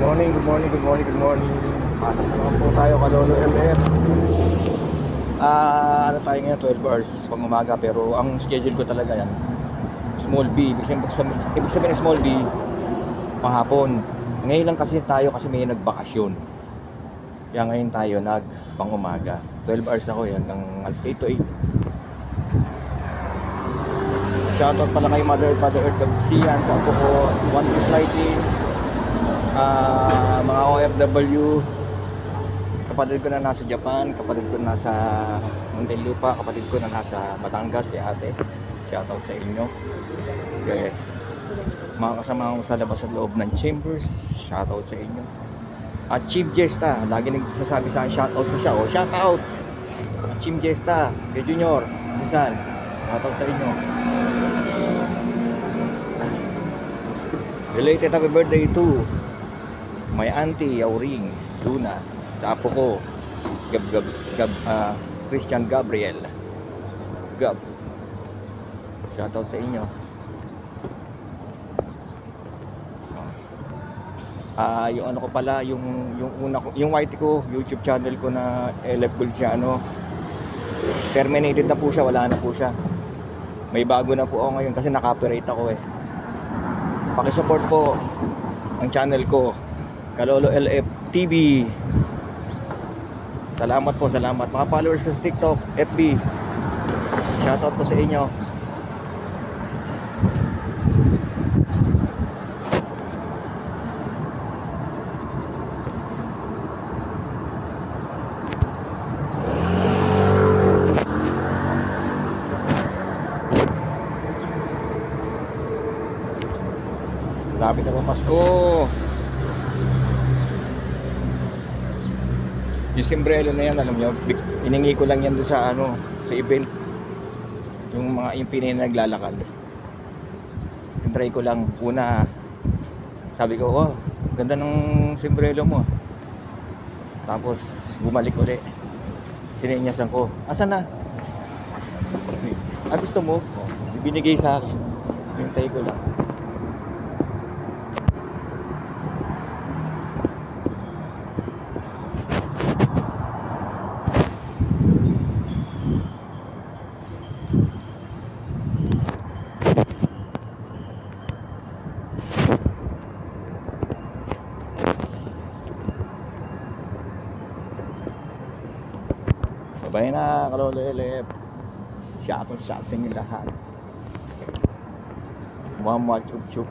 Morning, good morning, good morning, good morning. Pasok naman po tayo Kalolo LF. Ano tayo ngayon, 12 hours pang umaga. Pero ang schedule ko talaga yan small B, ibig sabihin ng small B panghapon. Ngayon lang kasi tayo kasi may nagbakasyon. Kaya ngayon tayo pang umaga. 12 hours ako yan, hanggang 8 to 8. Shoutout pala kay Mother Earth Gabsian sa apo ko, One Piece Lighting, mga OFW, kapatid ko na nasa Japan, kapatid ko na nasa Muntinlupa, kapatid ko na nasa Batangas, kay ate. Shoutout sa inyo. Okay. Mga kasama ko sa labas at loob ng Chambers, shoutout sa inyo. At Chief Jesta, lagi nagsasabi sa akin, shoutout ko siya. Shoutout! At Chief Jesta, kay Junior, minsan, shoutout sa inyo. Related happy birthday to my auntie Yauring Luna, sa apo ko Christian Gabriel Gab. Shoutout sa inyo. Yung ano ko pala, yung una ko, yung YT ko, YouTube channel ko na LF Gulciano, terminated na po siya, wala na po siya. May bago na po ako ngayon kasi naka-copyright ako eh. Paki-support po ang channel ko, Kalolo LF TV. Salamat po, salamat. Mga followers ko sa TikTok, FB, shoutout po sa inyo. Lapit na po Pasko. Yung sombrero na yan, alam nyo, iningi ko lang yan doon sa sa event. Yung pinay na naglalakad. Try ko lang una. Sabi ko, oh, ganda ng sombrero mo. Tapos bumalik uli. Sininyasan ko, asan na? Gusto mo? Ibinigay sa akin. Hintay ko lang. Babay na Kalolo LF. Shoutout sa inyo lahat. Mama chup chup.